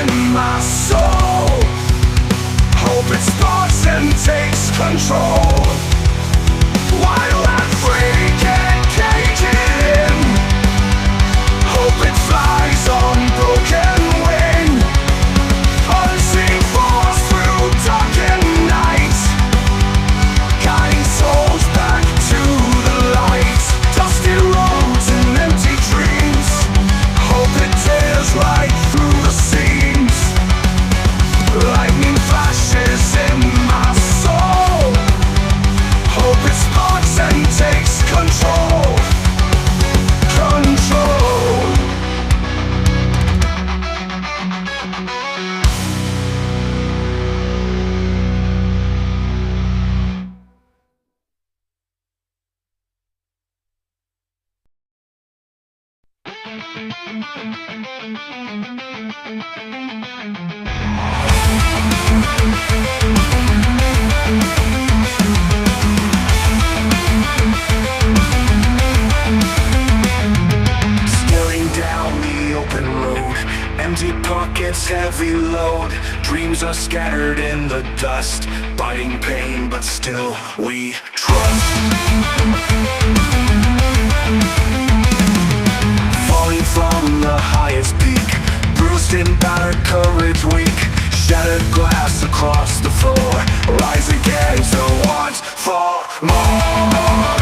in my soul. Hope it sparks and takes control. Wild and free, can't cage it in. Hope it flies on broken wing. Unseen force through darkened night, guiding souls back to the light. Dusty roads and empty dreams. Hope it tears right through the seams. Lightning flashes in my soul. Hope it sparks and takes control. Control. Staring down the open road, empty pockets, heavy load. Dreams are scattered in the dust, biting pain, but still we trust. Falling from the highest peak, bruised and battered, courage weak. Shattered glass across the floor, rise again to want for more.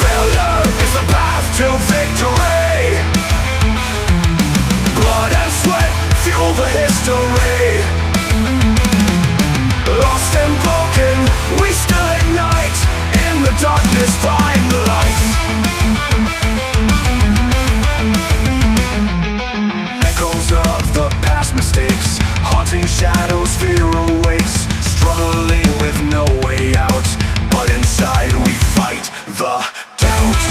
Failure is the path to victory. Blood and sweat fuel the history. Lost and broken, we still ignite. In the darkness find the light. Echoes of the past mistakes, haunting shadows, fear awakes. Struggling with no way out, but inside we fight the doubt.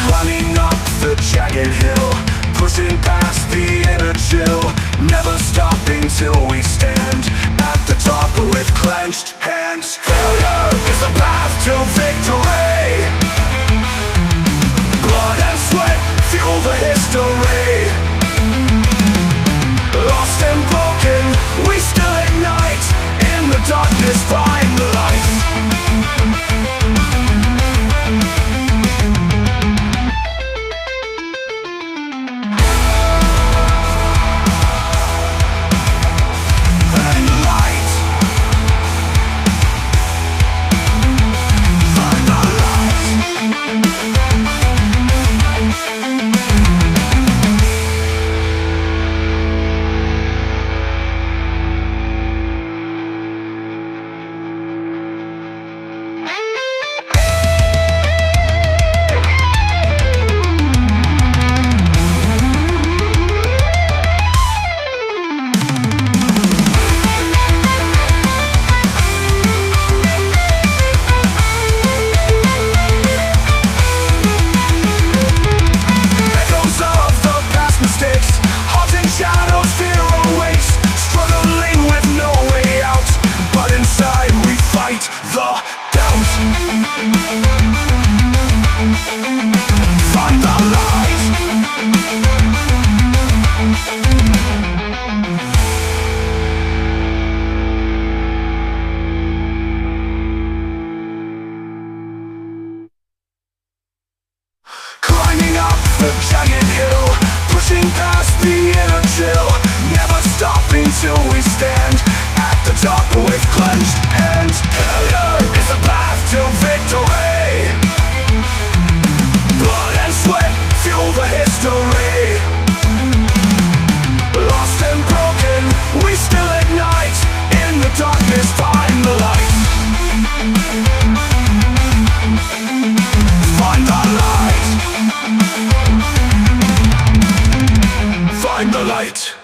Climbing up the jagged hill, pushing past the inner chill. Never stopping till we stand at the top with clenched hands. Failure is the path to victory. Blood and sweat fuel the history. Lost and broken, we still ignite. In the darkness find the light. Till we stand at the top with clenched hands. Failure is the path to victory. Blood and sweat fuel the history. Lost and broken, we still ignite. In the darkness find the light. Find the light. Find the light.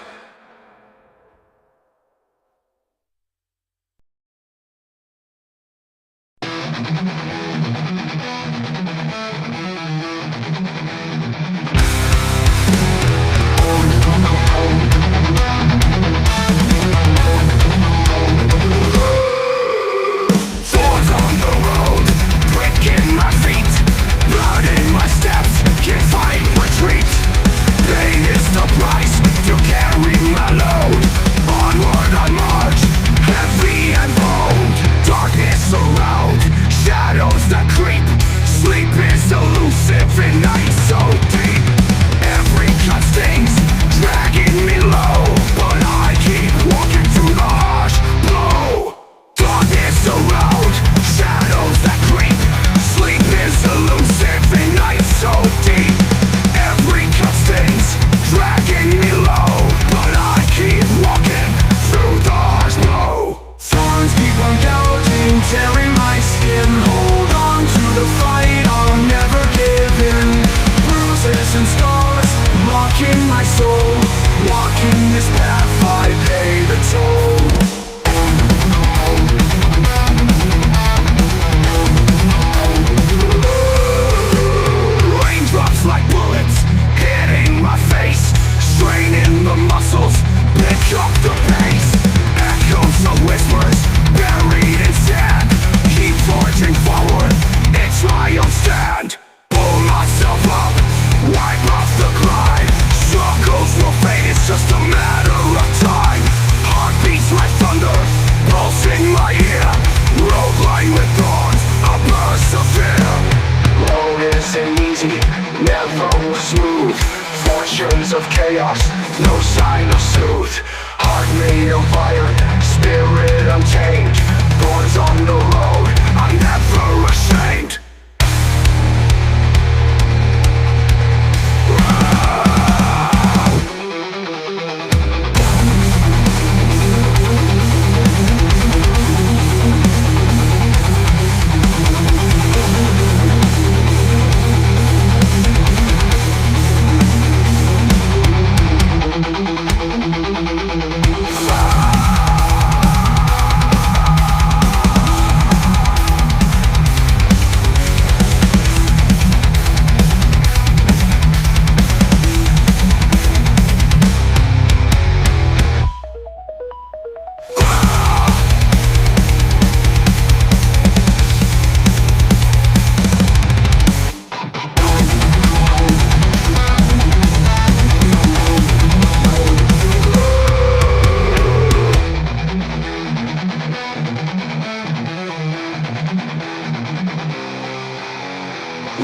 easy, never smooth. Fortunes of chaos, no sign of soothe. Heart made of iron, spirit untamed. Thorns on the road, I'm never ashamed.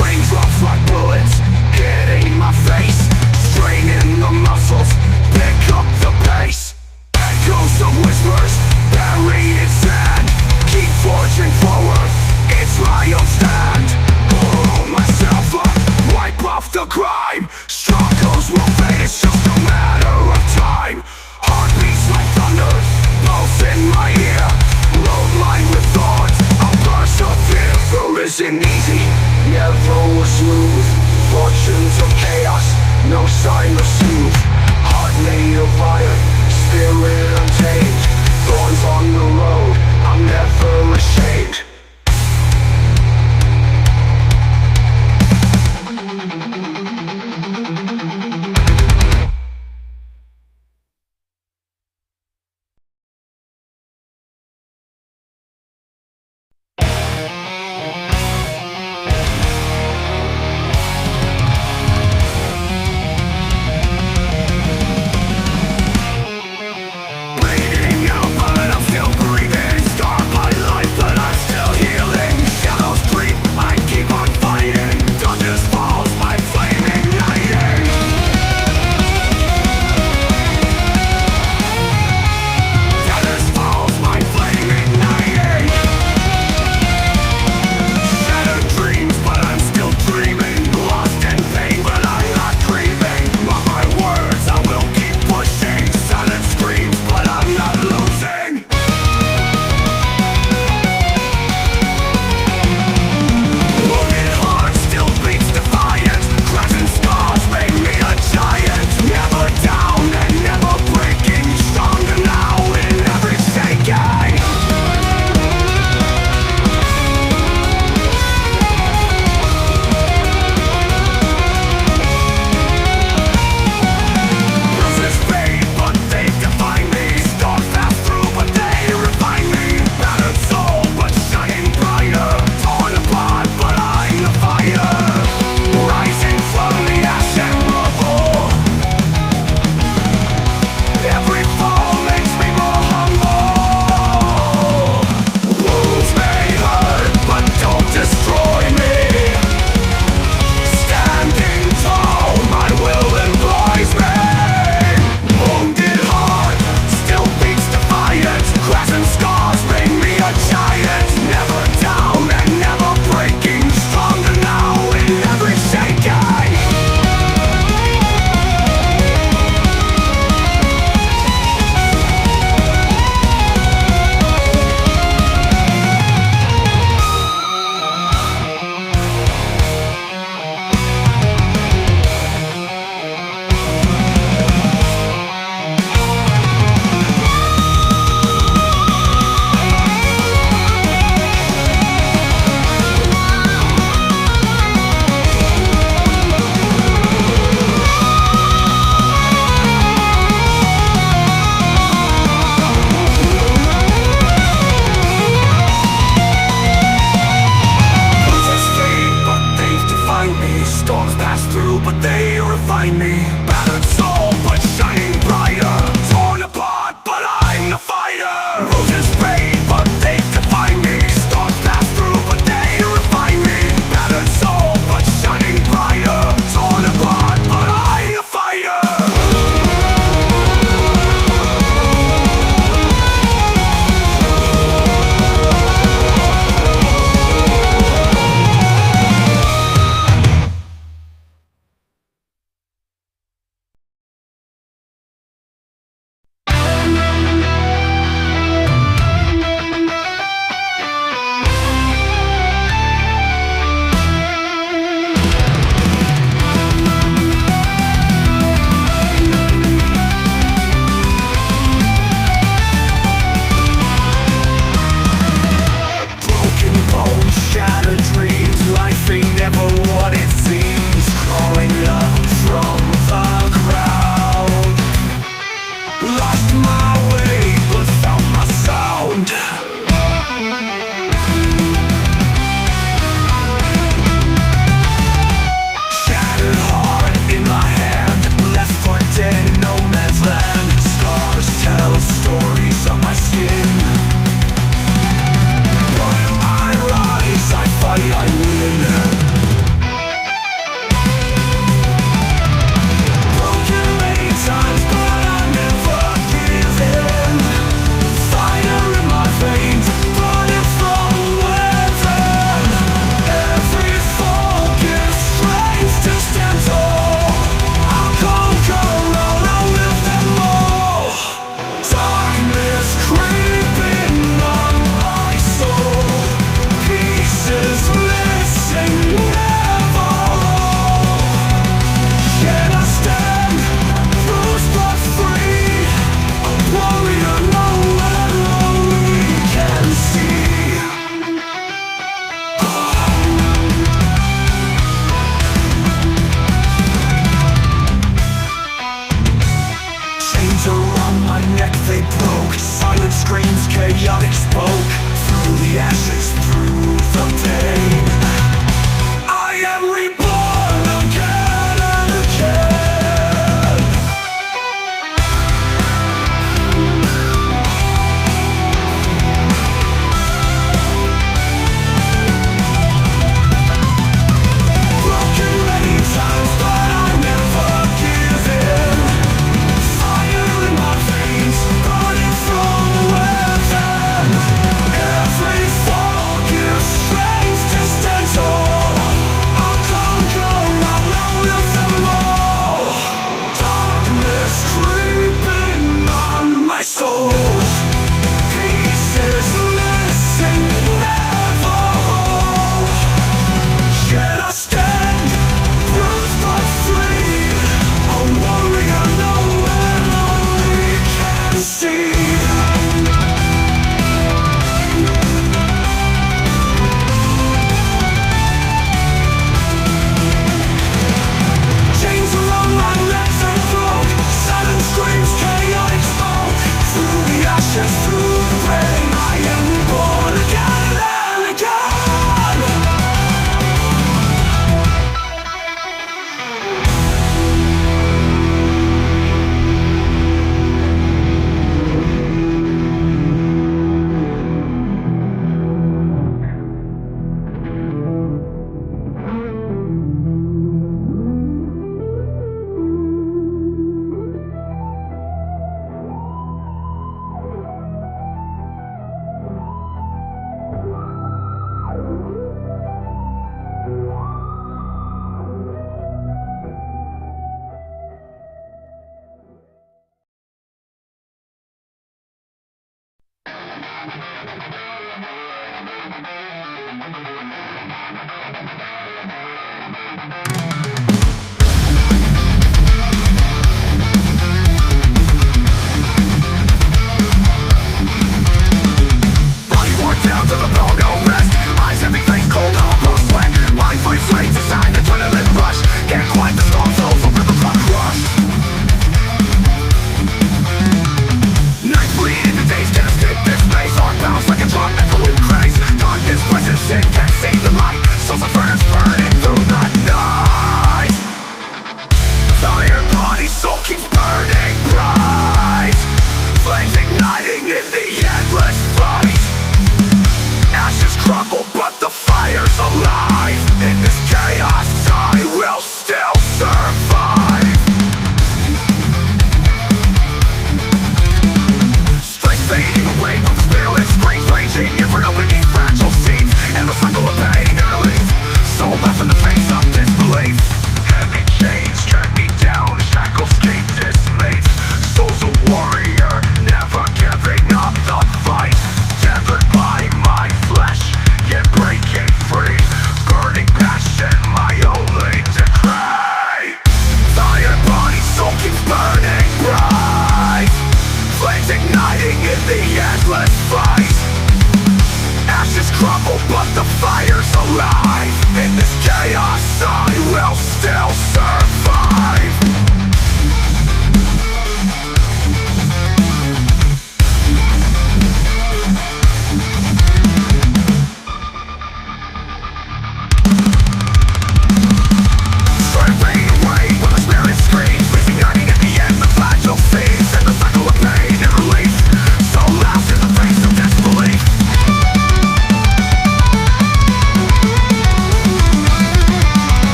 Raindrops like bullets hitting my face, straining the muscles, pick up the pace. Echoes of whispers buried in sand, keep forging forward, it's my own stand. Pull myself up, wipe off the grime. Struggles will fade, it's just a matter of time. Heartbeats like thunder, pulse in my ear. Road lined with thorns, I'll persevere. There isn't easy, never was smooth. Fortunes of chaos, no sign of soothe. Heart made of iron, spirit untamed. Thorns on the road, I'm never ashamed. Bright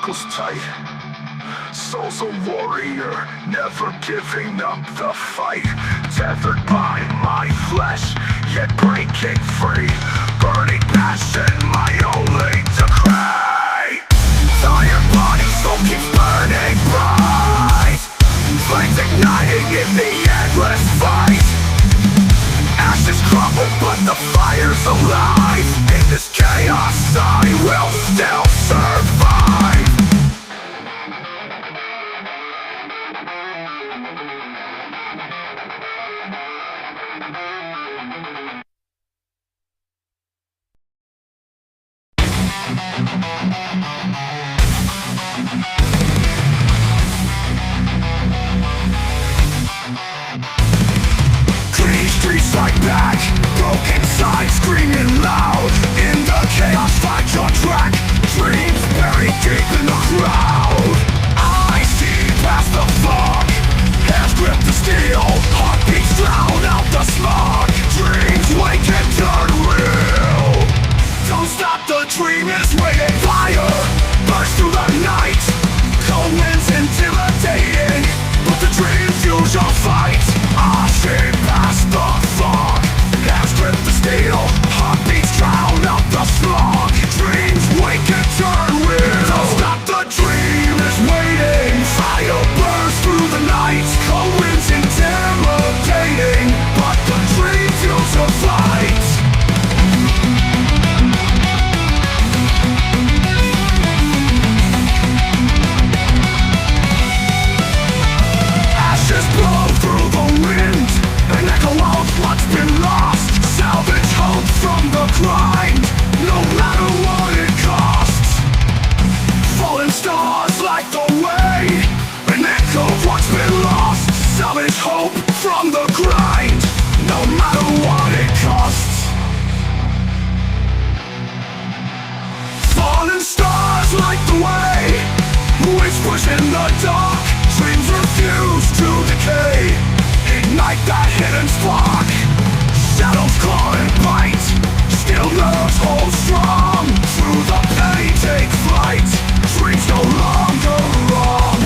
knuckles tight. Soul's a warrior, never giving up the fight. Tethered by my flesh, yet breaking free. Burning passion, my only decree. Tired body, soul keeps burning bright. Flames igniting in the endless fight. Ashes crumble, but the fire's alive. In this chaos, I will still survive. Streets like back, broken sides screaming loud. In the chaos, find your track. Dreams buried deep in the crowd. I see past the fog, hands grip the steel. Heartbeats drown out the smog. Dreams wake and turn real. Don't stop, the dream is waiting. Fire bursts through the night. Cold winds intimidating, but the dream fuels your fight. I see past the fog, hands grip the steel. Heartbeats drown out the smog. Dreams wake and turn real. Don't stop, the dream is waiting. Fire bursts through the night. Cold winds intimidating, but the dream fuels your fight. Ashes blow through the wind, an echo of what's been lost. Salvage hope from the grind, no matter what it costs. Fallen stars light the way, an echo of what's been lost. Salvage hope from the grind, no matter what it costs. Fallen stars light the way, whispers in the dark. Dreams refuse to decay, ignite that hidden spark. Shadows claw and bite, still nerves hold strong. Through the pain take flight, dreams no longer wrong.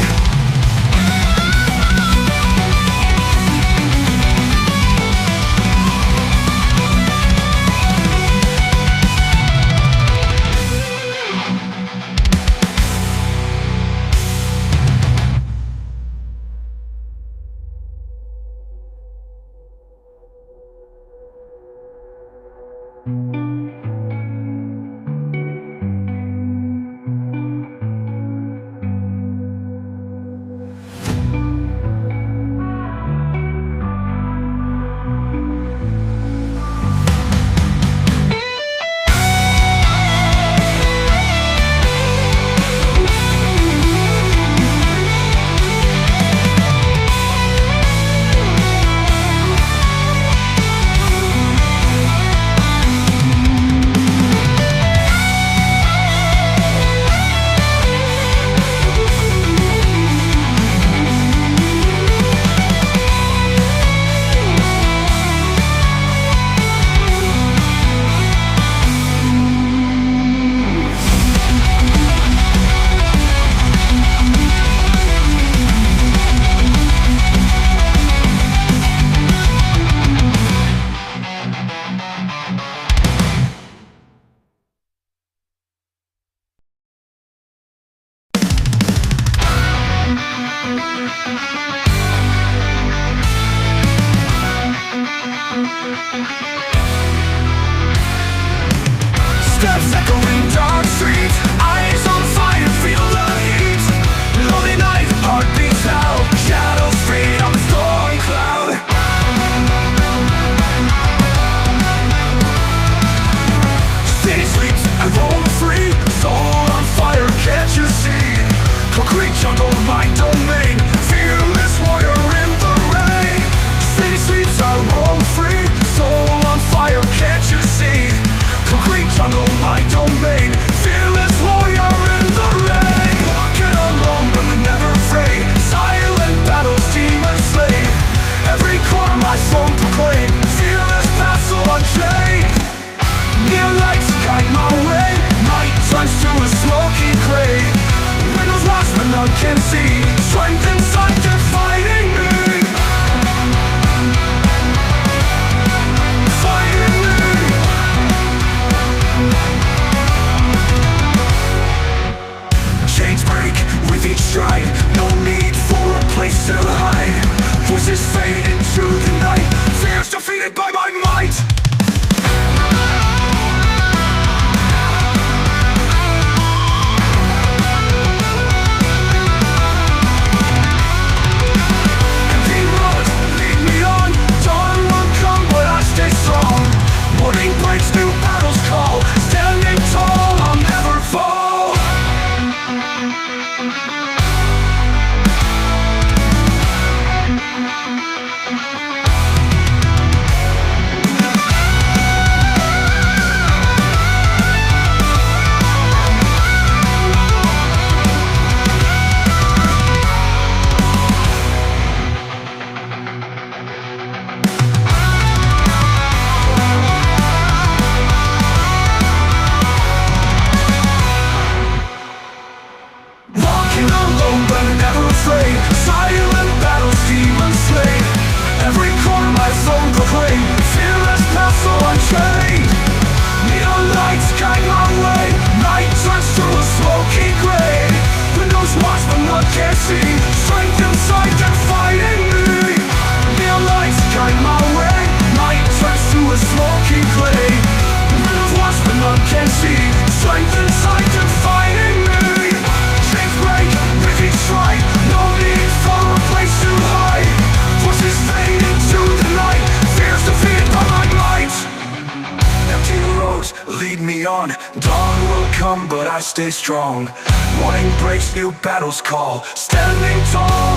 Steps echoing dark streets, eyes on fire, feel the heat. Lonely night, heartbeats loud, shadows fade on the storm cloud. City sleeps, I roam free, soul on fire, can't you see? Concrete jungle, my domain, fearless warrior in the rain. City sleeps, I roam free, soul on fire, can't you see? Concrete jungle, my domain. me on. Dawn will come, but I stay strong. Morning breaks, new battles call. Standing tall